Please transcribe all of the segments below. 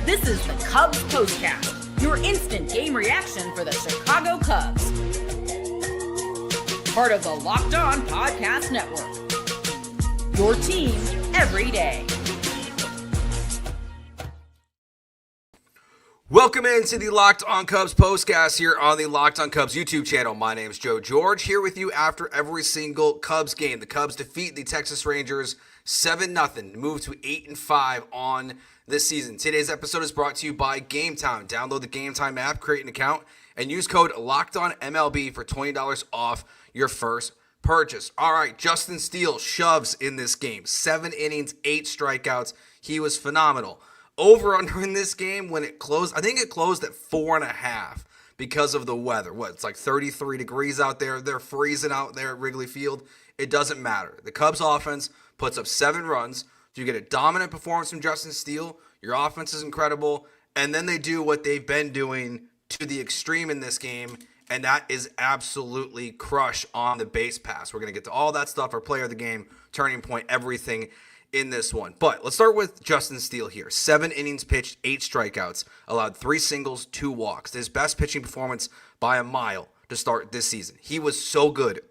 This is the Cubs Postcast, your instant game reaction for the Chicago Cubs. Part of the Locked On Podcast Network. Your team every day. Welcome into the Locked On Cubs Postcast here on the Locked On Cubs YouTube channel. My name is Joe George, here with you after every single Cubs game. The Cubs defeat the Texas Rangers 7-0 to move to 8-5 on this season. Today's episode is brought to you by Gametime. Download the Gametime app, create an account, and use code LOCKEDONMLB for $20 off your first purchase. All right, Justin Steele shoves in this game. 7 innings, 8 strikeouts. He was phenomenal. Over-under in this game when it closed, I think it closed at 4.5 because of the weather. It's like 33 degrees out there. They're freezing out there at Wrigley Field. It doesn't matter. The Cubs offense puts up 7 runs. You get a dominant performance from Justin Steele. Your offense is incredible. And then they do what they've been doing to the extreme in this game, and that is absolutely crush on the base pass. We're going to get to all that stuff, our player of the game, turning point, everything in this one. But let's start with Justin Steele here. 7 innings pitched, 8 strikeouts, allowed 3 singles, 2 walks. His best pitching performance by a mile to start this season. He was so good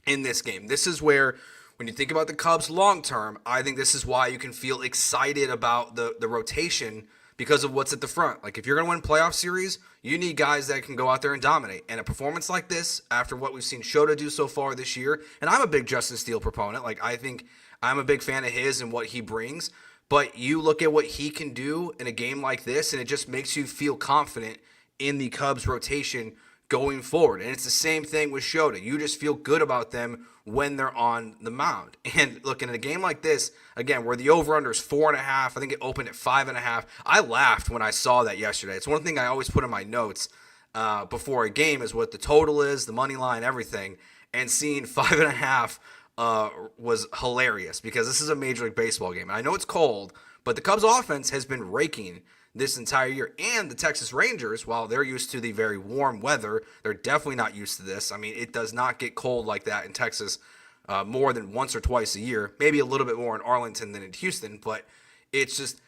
in this game. This is where, when you think about the Cubs long term, I think this is why you can feel excited about the rotation because of what's at the front. Like, if you're going to win playoff series, you need guys that can go out there and dominate. And a performance like this, after what we've seen Shota do so far this year, and I'm a big Justin Steele proponent. Like, I think I'm a big fan of his and what he brings. But you look at what he can do in a game like this, and it just makes you feel confident in the Cubs rotation going forward. And it's the same thing with Shota. You just feel good about them when they're on the mound. And look, in a game like this, again, where the over-under is 4.5, I think it opened at 5.5. I laughed when I saw that yesterday. It's one thing I always put in my notes before a game is what the total is, the money line, everything. And seeing 5.5 was hilarious because this is a Major League Baseball game. And I know it's cold, but the Cubs offense has been raking this entire year. And the Texas Rangers, while they're used to the very warm weather, they're definitely not used to this. I mean, it does not get cold like that in Texas more than once or twice a year. Maybe a little bit more in Arlington than in Houston, but it's just,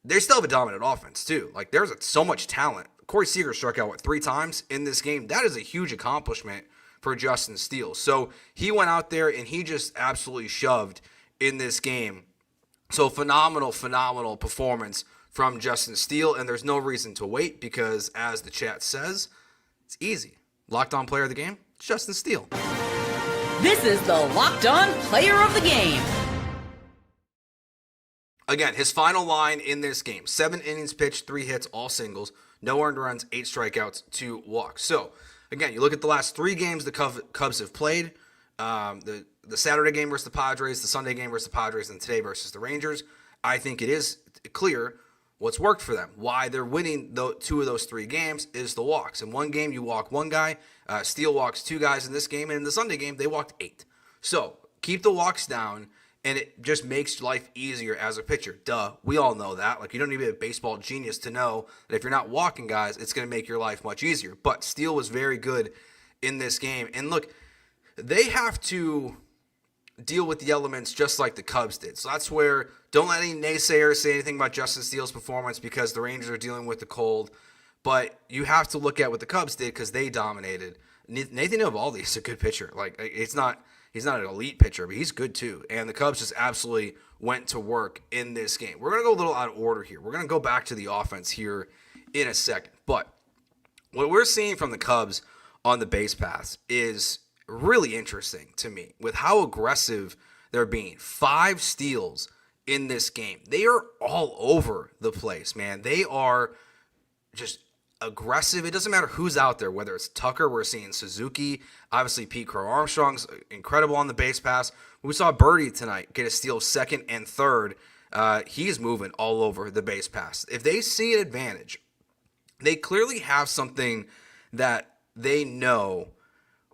they still have a dominant offense too. Like, there's so much talent. Corey Seager struck out, 3 times in this game? That is a huge accomplishment for Justin Steele. So he went out there and he just absolutely shoved in this game. So phenomenal performance from Justin Steele, and there's no reason to wait because, as the chat says, it's easy. Locked On player of the game, it's Justin Steele. This is the Locked On Player of the Game. Again, his final line in this game, 7 innings pitched, 3 hits, all singles, no earned runs, 8 strikeouts, 2 walks. So, again, you look at the last 3 games the Cubs have played, the Saturday game versus the Padres, the Sunday game versus the Padres, and today versus the Rangers. I think it is clear what's worked for them. Why they're winning 2 of those 3 games is the walks. In one game, you walk 1 guy. Steele walks 2 guys in this game. And in the Sunday game, they walked 8. So keep the walks down, and it just makes life easier as a pitcher. Duh. We all know that. Like, you don't need to be a baseball genius to know that if you're not walking guys, it's going to make your life much easier. But Steele was very good in this game. And look, they have to deal with the elements just like the Cubs did. So that's where, don't let any naysayers say anything about Justin Steele's performance because the Rangers are dealing with the cold. But you have to look at what the Cubs did because they dominated. Nathan Eovaldi is a good pitcher. Like, he's not an elite pitcher, but he's good too. And the Cubs just absolutely went to work in this game. We're going to go a little out of order here. We're going to go back to the offense here in a second. But what we're seeing from the Cubs on the base paths is really interesting to me with how aggressive they're being. 5 steals in this game. They are all over the place, man. They are just aggressive. It doesn't matter who's out there, whether it's Tucker, we're seeing Suzuki, obviously Pete Crow-Armstrong's incredible on the base pass. We saw Birdie tonight get a steal 2nd and 3rd. He's moving all over the base pass. If they see an advantage, they clearly have something that they know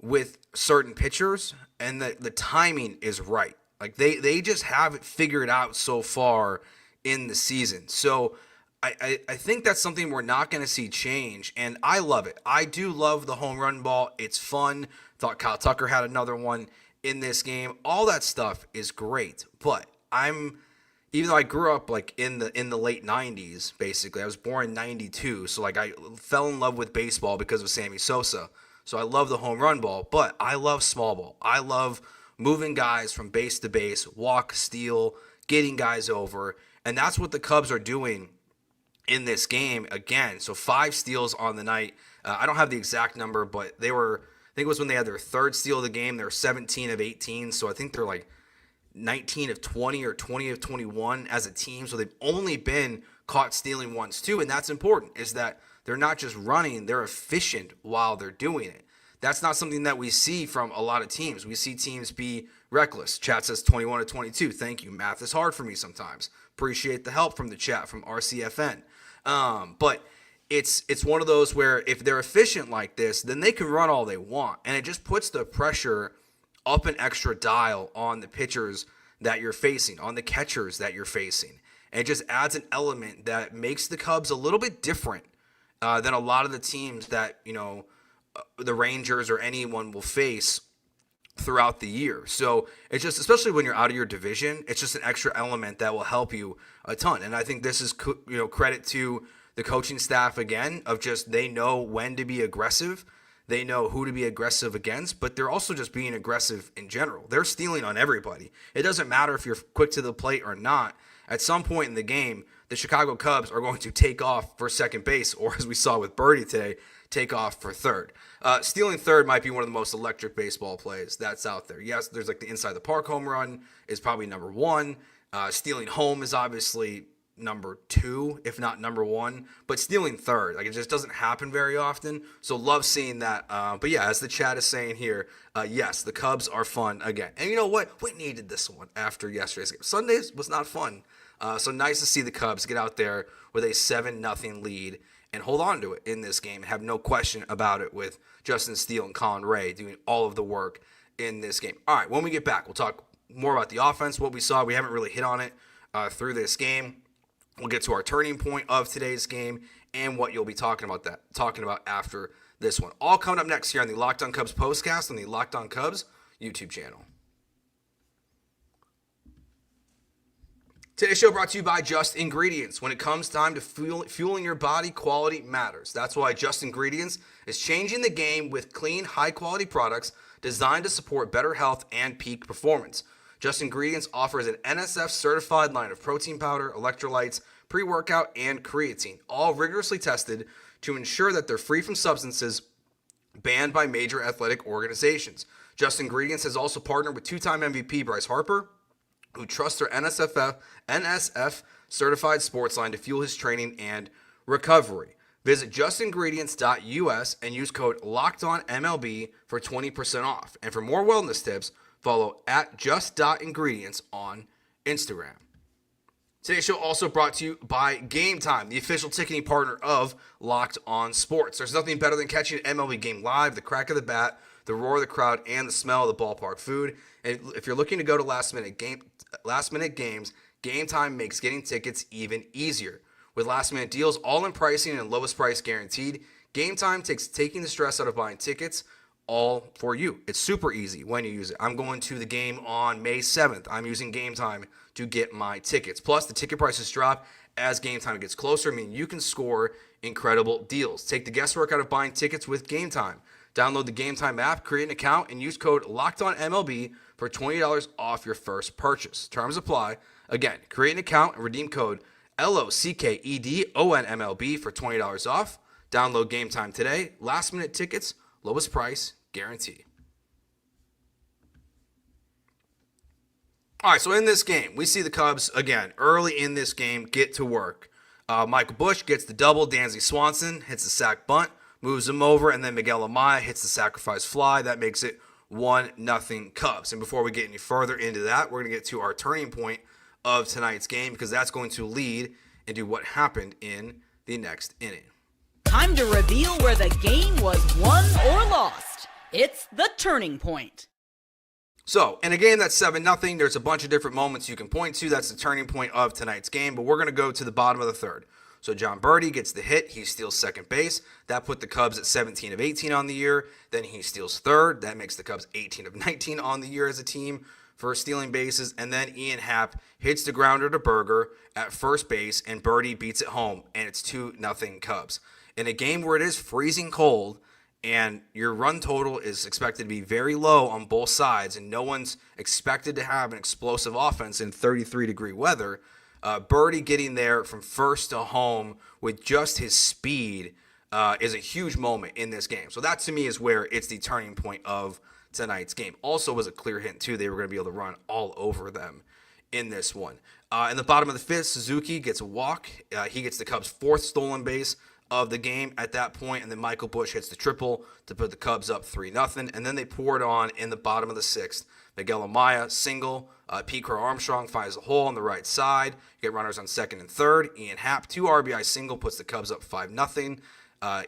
with certain pitchers, and the timing is right. Like, they just have it figured out so far in the season. So I think that's something we're not going to see change, and I love it. I do love the home run ball. It's fun. Thought Kyle Tucker had another one in this game. All that stuff is great, but I'm even though I grew up like in the late 90s, basically. I was born in 92, so like I fell in love with baseball because of Sammy Sosa. So I love the home run ball, but I love small ball. I love moving guys from base to base, walk, steal, getting guys over, and that's what the Cubs are doing in this game again. So 5 steals on the night. I don't have the exact number, but they were, I think it was when they had their 3rd steal of the game. They were 17 of 18, so I think they're like 19 of 20 or 20 of 21 as a team. So they've only been caught stealing once too, and that's important, is that they're not just running, they're efficient while they're doing it. That's not something that we see from a lot of teams. We see teams be reckless. Chat says 21 to 22. Thank you. Math is hard for me sometimes. Appreciate the help from the chat from RCFN. But it's one of those where if they're efficient like this, then they can run all they want. And it just puts the pressure up an extra dial on the pitchers that you're facing, on the catchers that you're facing. And it just adds an element that makes the Cubs a little bit different than a lot of the teams that, the Rangers or anyone will face throughout the year. So it's just, especially when you're out of your division, it's just an extra element that will help you a ton. And I think this is, credit to the coaching staff again, of just, they know when to be aggressive. They know who to be aggressive against, but they're also just being aggressive in general. They're stealing on everybody. It doesn't matter if you're quick to the plate or not. At some point in the game, the Chicago Cubs are going to take off for second base, or as we saw with Birdie today, take off for third. Stealing third might be one of the most electric baseball plays that's out there. Yes, there's like the inside the park home run is probably number 1. Stealing home is obviously number 2, if not number 1. But stealing third, like, it just doesn't happen very often. So love seeing that. But yeah, as the chat is saying here, yes, the Cubs are fun again. And you know what? We needed this one after yesterday's game. Sundays was not fun. So nice to see the Cubs get out there with a 7-0 lead and hold on to it in this game. Have no question about it, with Justin Steele and Colin Ray doing all of the work in this game. All right, when we get back, we'll talk more about the offense, what we saw. We haven't really hit on it through this game. We'll get to our turning point of today's game and what you'll be talking about after this one. All coming up next here on the Locked On Cubs postcast on the Locked On Cubs YouTube channel. Today's show brought to you by Just Ingredients. When it comes time to fueling your body, quality matters. That's why Just Ingredients is changing the game with clean, high-quality products designed to support better health and peak performance. Just Ingredients offers an NSF-certified line of protein powder, electrolytes, pre-workout, and creatine, all rigorously tested to ensure that they're free from substances banned by major athletic organizations. Just Ingredients has also partnered with 2-time MVP Bryce Harper, who trusts their NSF certified sports line to fuel his training and recovery. Visit justingredients.us and use code LOCKEDONMLB for 20% off. And for more wellness tips, follow @just.ingredients on Instagram. Today's show also brought to you by Gametime, the official ticketing partner of Locked On Sports. There's nothing better than catching an MLB game live, the crack of the bat, the roar of the crowd, and the smell of the ballpark food. And if you're looking to go to last minute games, Gametime makes getting tickets even easier. With last minute deals, all-in pricing, and lowest price guaranteed, Gametime takes taking the stress out of buying tickets all for you. It's super easy when you use it. I'm going to the game on May 7th. I'm using Gametime to get my tickets. Plus, the ticket prices drop as Gametime gets closer, meaning you can score incredible deals. Take the guesswork out of buying tickets with Gametime. Download the Gametime app, create an account, and use code LOCKEDONMLB for $20 off your first purchase. Terms apply. Again, create an account and redeem code LOCKEDONMLB for $20 off. Download Gametime today. Last minute tickets, lowest price guarantee. All right, so in this game, we see the Cubs, again, early in this game, get to work. Michael Busch gets the double. Dansby Swanson hits the sac bunt, moves him over, and then Miguel Amaya hits the sacrifice fly. That makes it 1-0 Cubs. And before we get any further into that, we're going to get to our turning point of tonight's game, because that's going to lead into what happened in the next inning. Time to reveal where the game was won or lost. It's the turning point. So, in a game that's 7-0, there's a bunch of different moments you can point to. That's the turning point of tonight's game, but we're going to go to the bottom of the third. So John Birdie gets the hit. He steals second base. That put the Cubs at 17 of 18 on the year. Then he steals third. That makes the Cubs 18 of 19 on the year as a team. for stealing bases, and then Ian Happ hits the grounder to Berger at first base, and Birdie beats it home, and it's 2-0 Cubs. In a game where it is freezing cold, and your run total is expected to be very low on both sides, and no one's expected to have an explosive offense in 33-degree weather, Birdie getting there from first to home with just his speed is a huge moment in this game. So that, to me, is where it's the turning point of tonight's game. Also was a clear hint, too. They were going to be able to run all over them in this one. In the bottom of the fifth, Suzuki gets a walk. He gets the Cubs' fourth stolen base of the game at that point, and then Michael Busch hits the triple to put the Cubs up 3-0, and then they poured on in the bottom of the sixth. Miguel Amaya single, Crow-Armstrong finds a hole on the right side. You get runners on second and third. Ian Happ, 2 RBI single, puts the Cubs up 5-0.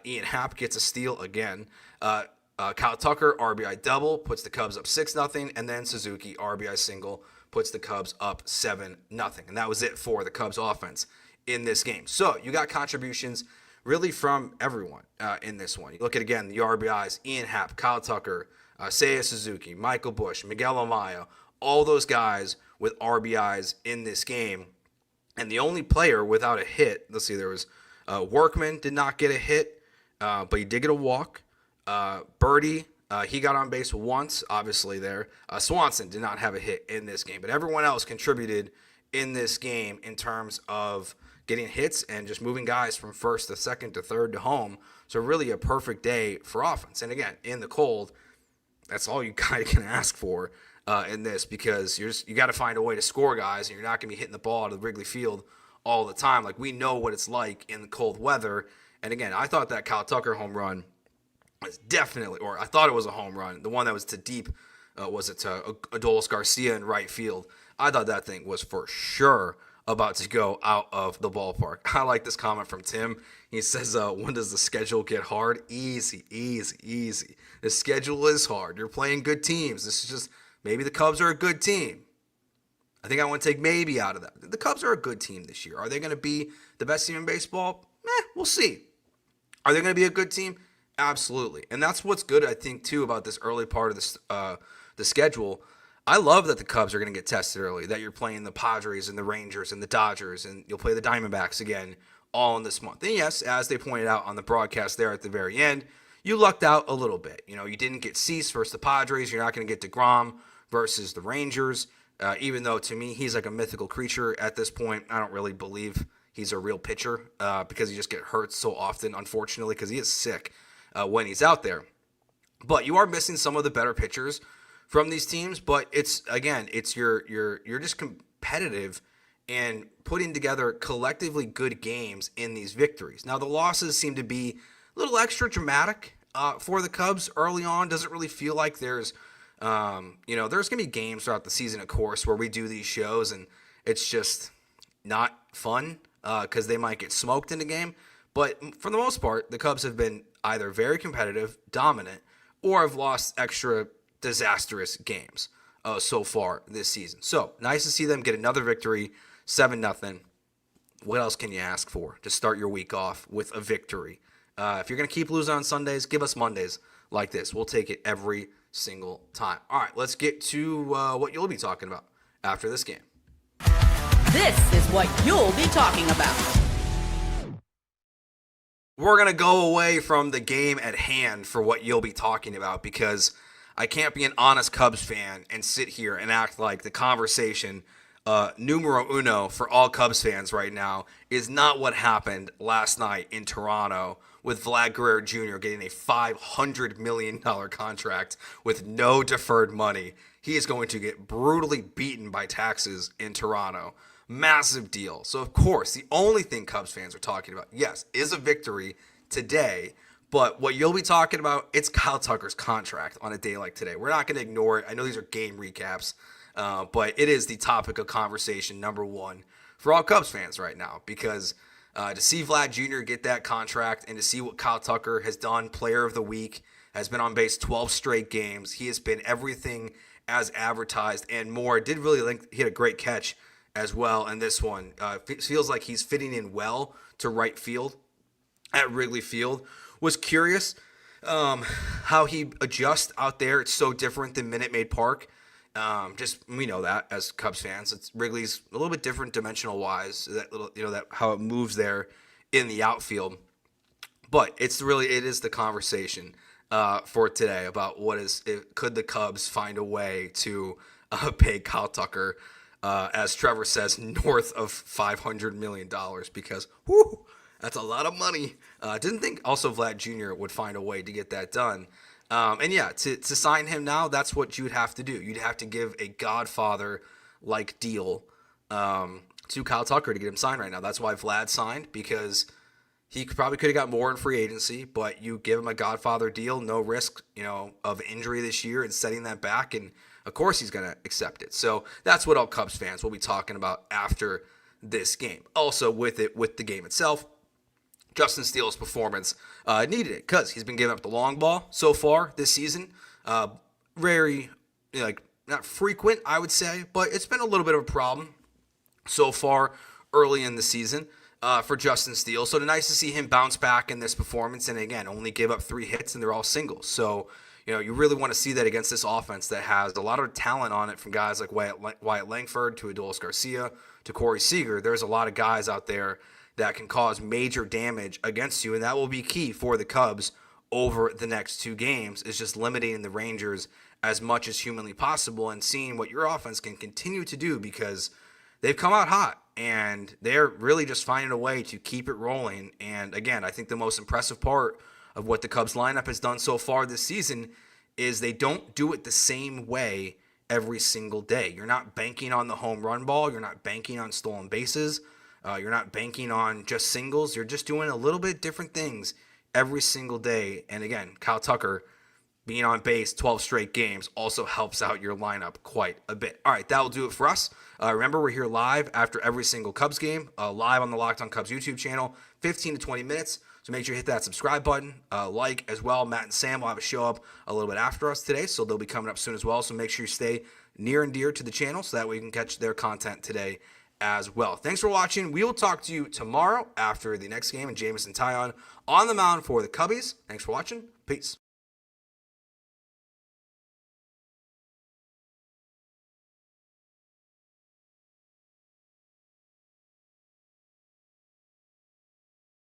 Ian Happ gets a steal again. Kyle Tucker, RBI double, puts the Cubs up 6-0, and then Suzuki, RBI single, puts the Cubs up 7-0. And that was it for the Cubs offense in this game. So you got contributions really from everyone in this one. You look at, again, the RBIs, Ian Happ, Kyle Tucker, Seiya Suzuki, Michael Busch, Miguel Amaya, all those guys with RBIs in this game. And the only player without a hit, let's see, there was Workman did not get a hit, but he did get a walk. Birdie, he got on base once, obviously there. Swanson did not have a hit in this game, but everyone else contributed in this game in terms of getting hits and just moving guys from first to second to third to home. So really a perfect day for offense. And again, in the cold, that's all you kind of can ask for in this, because you got to find a way to score guys, and you're not going to be hitting the ball out of Wrigley Field all the time. Like, we know what it's like in the cold weather. And again, I thought that Kyle Tucker home run was definitely, or I thought it was a home run. The one that was to deep, was it to Adolis Garcia in right field? I thought that thing was for sure about to go out of the ballpark. I like this comment from Tim. He says, when does the schedule get hard? Easy, easy, easy. The schedule is hard. You're playing good teams. This is just, maybe the Cubs are a good team. I think I want to take maybe out of that. The Cubs are a good team this year. Are they going to be the best team in baseball? We'll see. Are they going to be a good team? Absolutely. And that's what's good, I think, too, about this early part of this, the schedule. I love that the Cubs are going to get tested early, that you're playing the Padres and the Rangers and the Dodgers, and you'll play the Diamondbacks again all in this month. And yes, as they pointed out on the broadcast there at the very end, you lucked out a little bit. You know, you didn't get Cease versus the Padres. You're not going to get DeGrom versus the Rangers, even though, to me, he's like a mythical creature at this point. I don't really believe he's a real pitcher because he just gets hurt so often, unfortunately, because he is sick when he's out there. But you are missing some of the better pitchers from these teams, but it's, again, it's you're just competitive and putting together collectively good games in these victories. Now, the losses seem to be a little extra dramatic for the Cubs early on. Doesn't really feel like there's there's going to be games throughout the season, of course, where we do these shows and it's just not fun because they might get smoked in the game. But for the most part, the Cubs have been either very competitive, dominant, or have lost extra disastrous games so far this season. So nice to see them get another victory, 7-0. What else can you ask for to start your week off with a victory? If you're going to keep losing on Sundays, give us Mondays like this. We'll take it every single time. All right, let's get to what you'll be talking about after this game. This is what you'll be talking about. We're going to go away from the game at hand for what you'll be talking about, because I can't be an honest Cubs fan and sit here and act like the conversation numero uno for all Cubs fans right now is not what happened last night in Toronto with Vlad Guerrero Jr. getting a $500 million contract with no deferred money. He is going to get brutally beaten by taxes in Toronto. Massive deal. So, of course, the only thing Cubs fans are talking about, yes, is a victory today. But what you'll be talking about, it's Kyle Tucker's contract on a day like today. We're not going to ignore it. I know these are game recaps, but it is the topic of conversation number one for all Cubs fans right now, because to see Vlad Jr. get that contract and to see what Kyle Tucker has done, player of the week, has been on base 12 straight games. He has been everything as advertised and more. Did really think he had a great catch as well in this one. Feels like he's fitting in well to right field at Wrigley Field. Was curious how he adjusts out there. It's so different than Minute Maid Park Just we know that as Cubs fans, Wrigley's a little bit different dimensional wise. That little, that how it moves there in the outfield. But it is the conversation for today about could the Cubs find a way to pay Kyle Tucker, as Trevor says, north of $500 million, because that's a lot of money. Didn't think also Vlad Jr. would find a way to get that done. And yeah, to sign him now, that's what you would have to do. You'd have to give a Godfather-like deal to Kyle Tucker to get him signed right now. That's why Vlad signed, because he probably could have got more in free agency, but you give him a Godfather deal, no risk, of injury this year and setting that back, and of course he's going to accept it. So that's what all Cubs fans will be talking about after this game. Also with the game itself, Justin Steele's performance needed it because he's been giving up the long ball so far this season. Very, not frequent, I would say, but it's been a little bit of a problem so far early in the season for Justin Steele. So it's nice to see him bounce back in this performance and, again, only give up 3 hits and they're all singles. So, you really want to see that against this offense that has a lot of talent on it, from guys like Wyatt Langford to Adolis Garcia to Corey Seager. There's a lot of guys out there that can cause major damage against you, and that will be key for the Cubs over the next 2 games, is just limiting the Rangers as much as humanly possible and seeing what your offense can continue to do, because they've come out hot and they're really just finding a way to keep it rolling. And again, I think the most impressive part of what the Cubs lineup has done so far this season is they don't do it the same way every single day. You're not banking on the home run ball. You're not banking on stolen bases. You're not banking on just singles. You're just doing a little bit different things every single day. And again, Kyle Tucker being on base 12 straight games also helps out your lineup quite a bit. All right, that will do it for us. Remember, we're here live after every single Cubs game, live on the Locked On Cubs YouTube channel, 15 to 20 minutes. So make sure you hit that subscribe button, like as well. Matt and Sam will have a show up a little bit after us today, so they'll be coming up soon as well. So make sure you stay near and dear to the channel so that way you can catch their content today as well. Thanks for watching. We will talk to you tomorrow after the next game, and Jameson Taillon on the mound for the Cubbies. Thanks for watching. Peace.